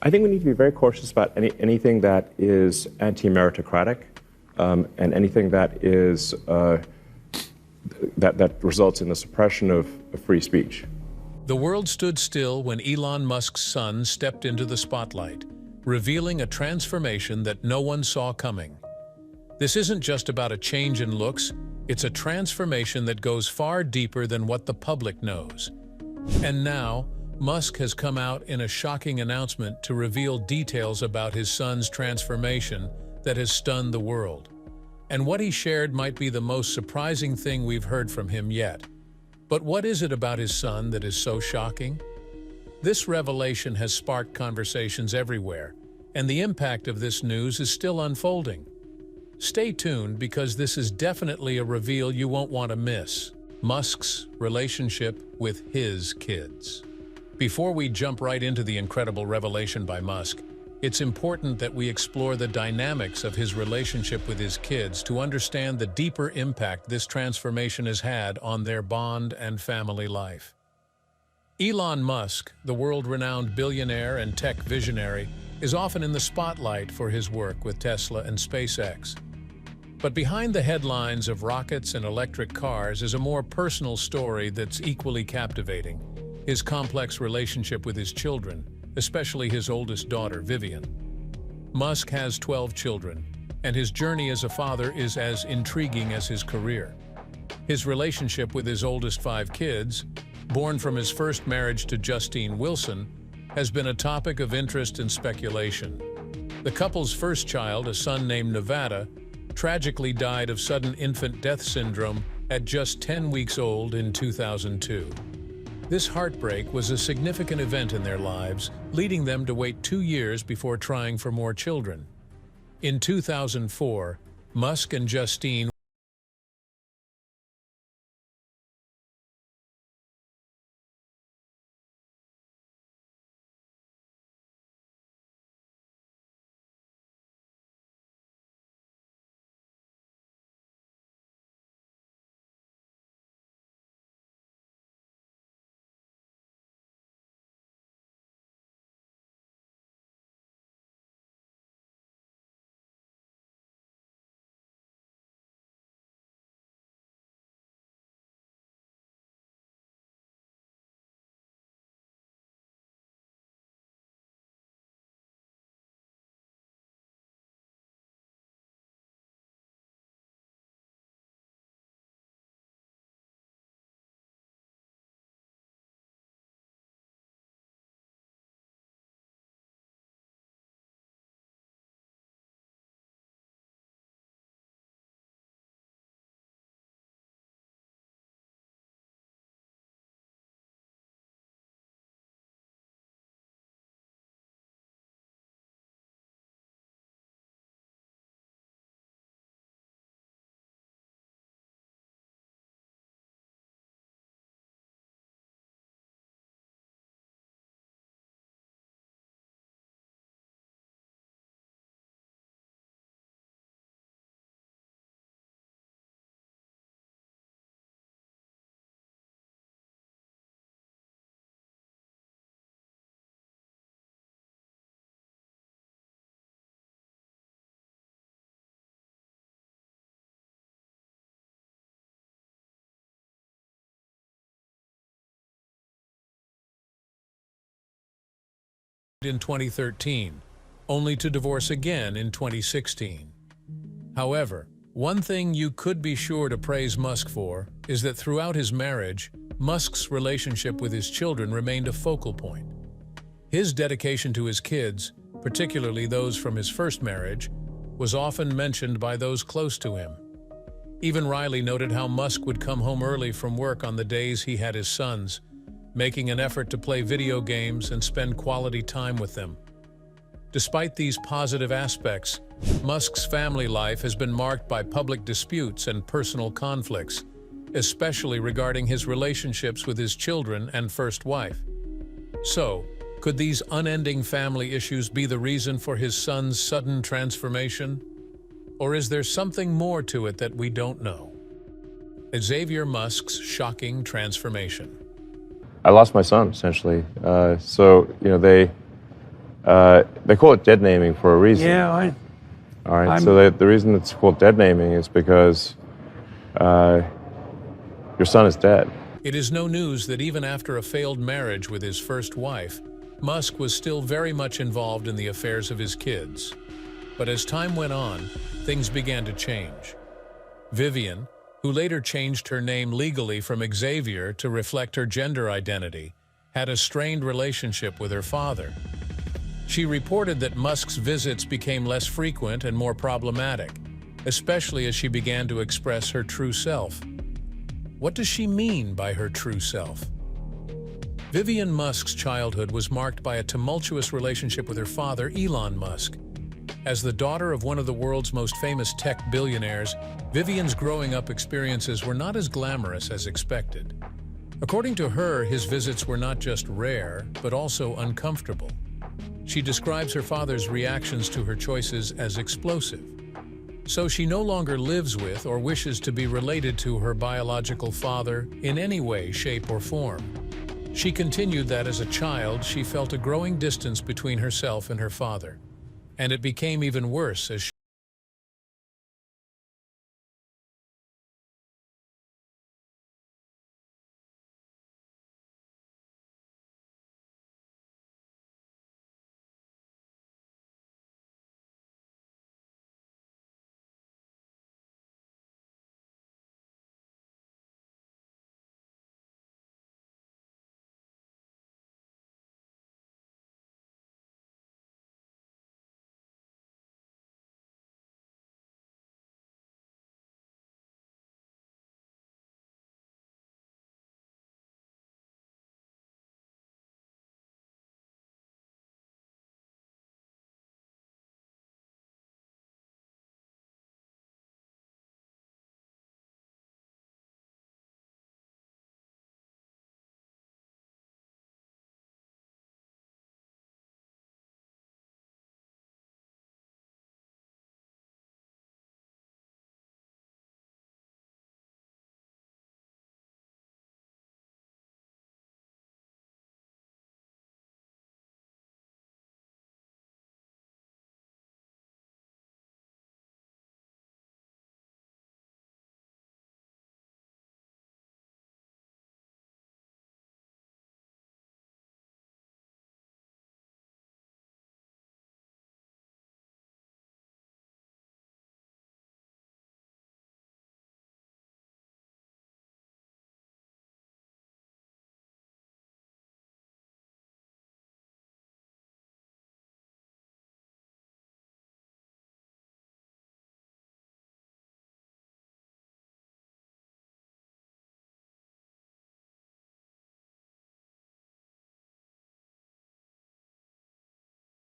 I think we need to be very cautious about anything that is anti-meritocratic and anything that is that results in the suppression of free speech. The world stood still when Elon Musk's son stepped into the spotlight, revealing a transformation that no one saw coming. This isn't just about a change in looks, it's a transformation that goes far deeper than what the public knows. And now, Musk has come out in a shocking announcement to reveal details about his son's transformation that has stunned the world. And what he shared might be the most surprising thing we've heard from him yet. But what is it about his son that is so shocking? This revelation has sparked conversations everywhere, and the impact of this news is still unfolding. Stay tuned because this is definitely a reveal you won't want to miss. Musk's relationship with his kids. Before we jump right into the incredible revelation by Musk, it's important that we explore the dynamics of his relationship with his kids to understand the deeper impact this transformation has had on their bond and family life. Elon Musk, the world-renowned billionaire and tech visionary, is often in the spotlight for his work with Tesla and SpaceX. But behind the headlines of rockets and electric cars is a more personal story that's equally captivating: his complex relationship with his children, especially his oldest daughter, Vivian. Musk has 12 children, and his journey as a father is as intriguing as his career. His relationship with his oldest 5 kids, born from his first marriage to Justine Wilson, has been a topic of interest and speculation. The couple's first child, a son named Nevada, tragically died of sudden infant death syndrome at just 10 weeks old in 2002. This heartbreak was a significant event in their lives, leading them to wait 2 years before trying for more children. In 2004, Musk and Justine in 2013, only to divorce again in 2016. However, one thing you could be sure to praise Musk for is that throughout his marriage, Musk's relationship with his children remained a focal point. His dedication to his kids, particularly those from his first marriage, was often mentioned by those close to him. Even Riley noted how Musk would come home early from work on the days he had his sons, making an effort to play video games and spend quality time with them. Despite these positive aspects, Musk's family life has been marked by public disputes and personal conflicts, especially regarding his relationships with his children and first wife. So, could these unending family issues be the reason for his son's sudden transformation? Or is there something more to it that we don't know? Xavier Musk's shocking transformation. I lost my son, essentially. So, They call it dead naming for a reason. Yeah, All right. So the reason it's called dead naming is because your son is dead. It is no news that even after a failed marriage with his first wife, Musk was still very much involved in the affairs of his kids. But as time went on, things began to change. Vivian, who later changed her name legally from Xavier to reflect her gender identity, had a strained relationship with her father. She reported that Musk's visits became less frequent and more problematic, especially as she began to express her true self. What does she mean by her true self? Vivian Musk's childhood was marked by a tumultuous relationship with her father, Elon Musk. As the daughter of one of the world's most famous tech billionaires, Vivian's growing up experiences were not as glamorous as expected. According to her, his visits were not just rare, but also uncomfortable. She describes her father's reactions to her choices as explosive. So she no longer lives with or wishes to be related to her biological father in any way, shape, or form. She continued that as a child, she felt a growing distance between herself and her father. And it became even worse as she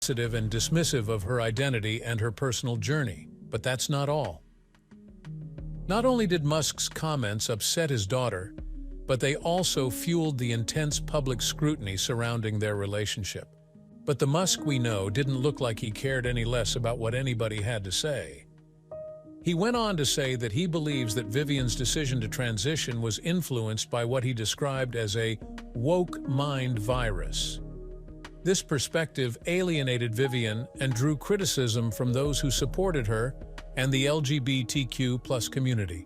was sensitive and dismissive of her identity and her personal journey. But that's not all. Not only did Musk's comments upset his daughter, but they also fueled the intense public scrutiny surrounding their relationship. But the Musk we know didn't look like he cared any less about what anybody had to say. He went on to say that he believes that Vivian's decision to transition was influenced by what he described as a woke mind virus. This perspective alienated Vivian and drew criticism from those who supported her and the LGBTQ+ community.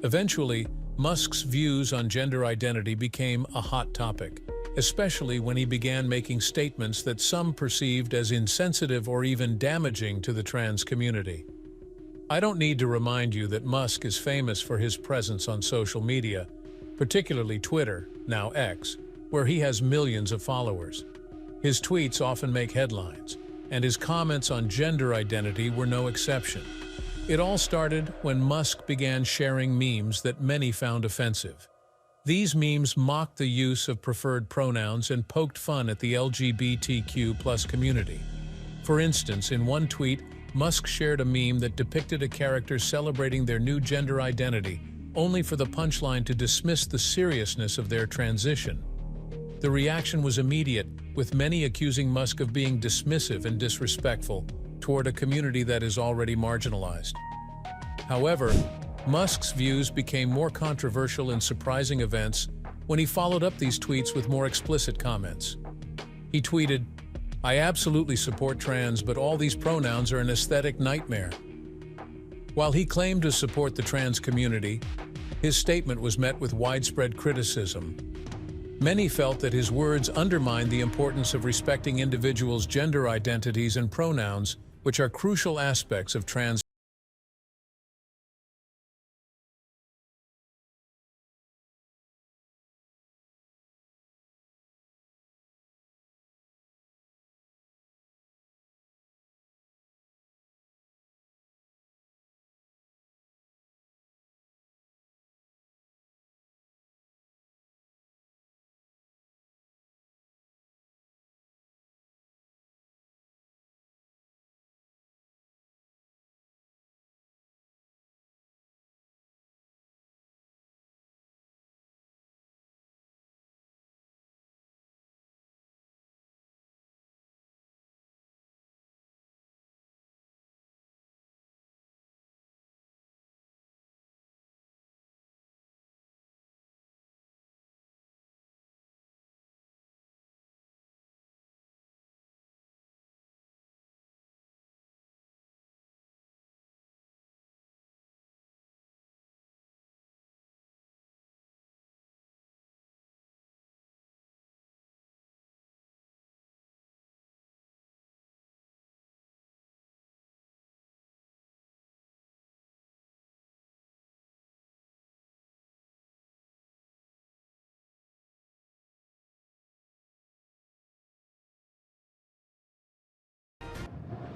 Eventually, Musk's views on gender identity became a hot topic, especially when he began making statements that some perceived as insensitive or even damaging to the trans community. I don't need to remind you that Musk is famous for his presence on social media, particularly Twitter, now X, where he has millions of followers. His tweets often make headlines, and his comments on gender identity were no exception. It all started when Musk began sharing memes that many found offensive. These memes mocked the use of preferred pronouns and poked fun at the LGBTQ+ community. For instance, in one tweet, Musk shared a meme that depicted a character celebrating their new gender identity, only for the punchline to dismiss the seriousness of their transition. The reaction was immediate, with many accusing Musk of being dismissive and disrespectful toward a community that is already marginalized. However, Musk's views became more controversial in surprising events when he followed up these tweets with more explicit comments. He tweeted, I absolutely support trans, but all these pronouns are an aesthetic nightmare. While he claimed to support the trans community, his statement was met with widespread criticism. Many felt that his words undermined the importance of respecting individuals' gender identities and pronouns, which are crucial aspects of trans.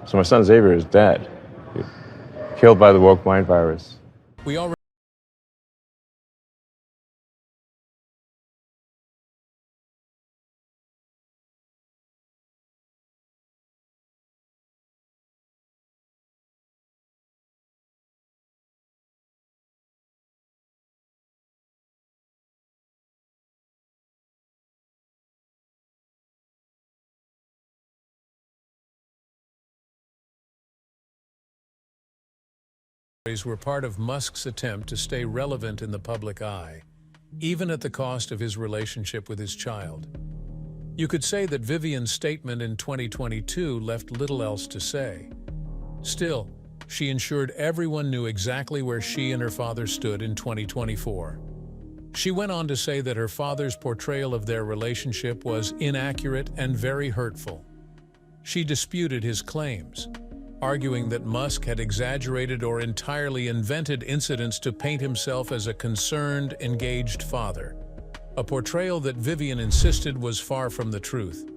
So my son Xavier is dead, killed by the woke mind virus. We already were part of Musk's attempt to stay relevant in the public eye, even at the cost of his relationship with his child. You could say that Vivian's statement in 2022 left little else to say. Still, she ensured everyone knew exactly where she and her father stood in 2024. She went on to say that her father's portrayal of their relationship was inaccurate and very hurtful. She disputed his claims, arguing that Musk had exaggerated or entirely invented incidents to paint himself as a concerned, engaged father, a portrayal that Vivian insisted was far from the truth.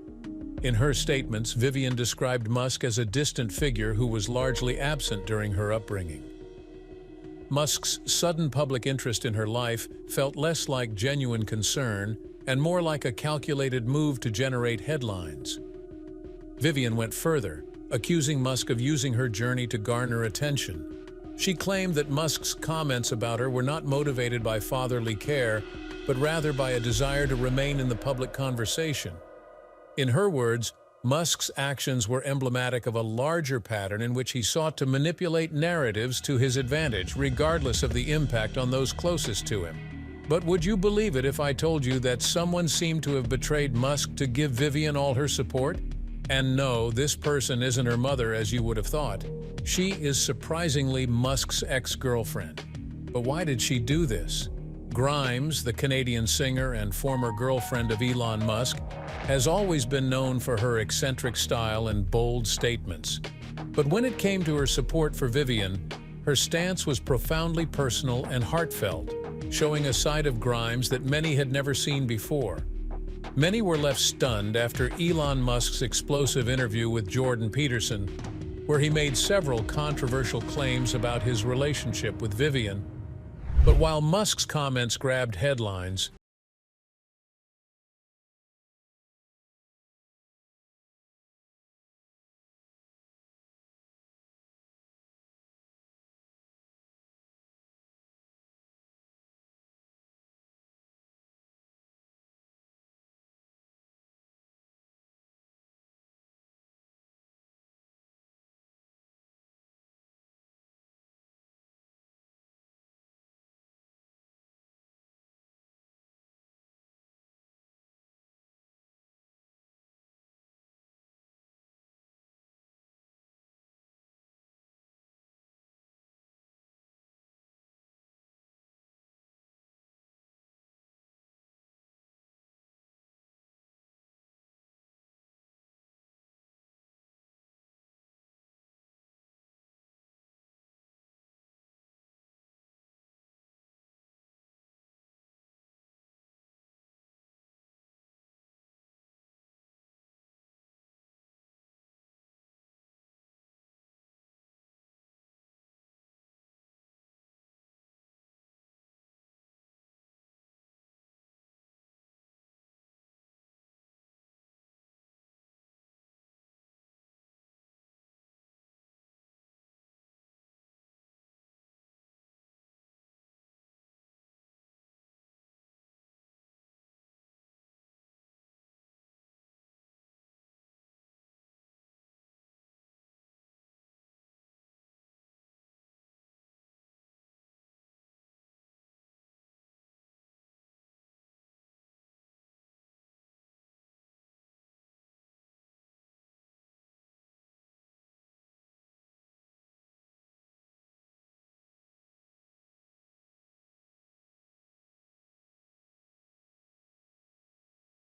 In her statements, Vivian described Musk as a distant figure who was largely absent during her upbringing. Musk's sudden public interest in her life felt less like genuine concern and more like a calculated move to generate headlines. Vivian went further, accusing Musk of using her journey to garner attention. She claimed that Musk's comments about her were not motivated by fatherly care, but rather by a desire to remain in the public conversation. In her words, Musk's actions were emblematic of a larger pattern in which he sought to manipulate narratives to his advantage, regardless of the impact on those closest to him. But would you believe it if I told you that someone seemed to have betrayed Musk to give Vivian all her support? And no, this person isn't her mother as you would have thought. She is surprisingly Musk's ex-girlfriend. But why did she do this? Grimes, the Canadian singer and former girlfriend of Elon Musk, has always been known for her eccentric style and bold statements. But when it came to her support for Vivian, her stance was profoundly personal and heartfelt, showing a side of Grimes that many had never seen before. Many were left stunned after Elon Musk's explosive interview with Jordan Peterson, where he made several controversial claims about his relationship with Vivian. But while Musk's comments grabbed headlines,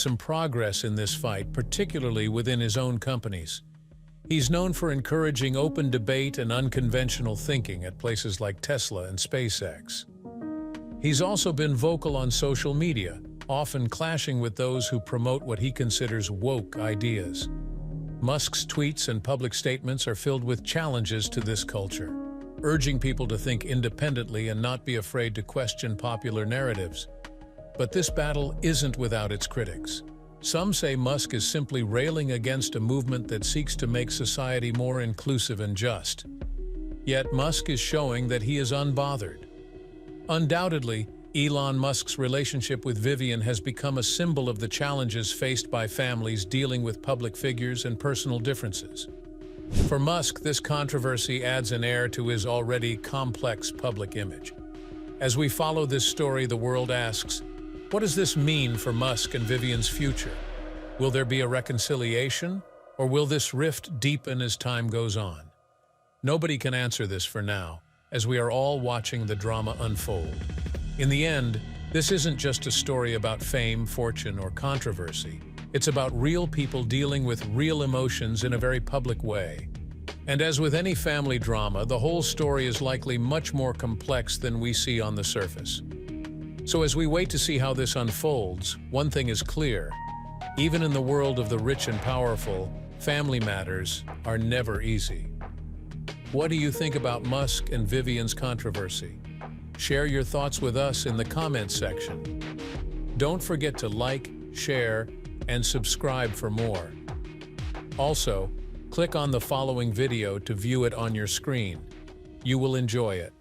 some progress in this fight, particularly within his own companies. He's known for encouraging open debate and unconventional thinking at places like Tesla and SpaceX. He's also been vocal on social media, often clashing with those who promote what he considers woke ideas. Musk's tweets and public statements are filled with challenges to this culture, urging people to think independently and not be afraid to question popular narratives. But this battle isn't without its critics. Some say Musk is simply railing against a movement that seeks to make society more inclusive and just. Yet Musk is showing that he is unbothered. Undoubtedly, Elon Musk's relationship with Vivian has become a symbol of the challenges faced by families dealing with public figures and personal differences. For Musk, this controversy adds an air to his already complex public image. As we follow this story, the world asks, what does this mean for Musk and Vivian's future? Will there be a reconciliation, or will this rift deepen as time goes on? Nobody can answer this for now, as we are all watching the drama unfold. In the end, this isn't just a story about fame, fortune, or controversy. It's about real people dealing with real emotions in a very public way. And as with any family drama, the whole story is likely much more complex than we see on the surface. So as we wait to see how this unfolds, one thing is clear. Even in the world of the rich and powerful, family matters are never easy. What do you think about Musk and Vivian's controversy? Share your thoughts with us in the comments section. Don't forget to like, share, and subscribe for more. Also, click on the following video to view it on your screen. You will enjoy it.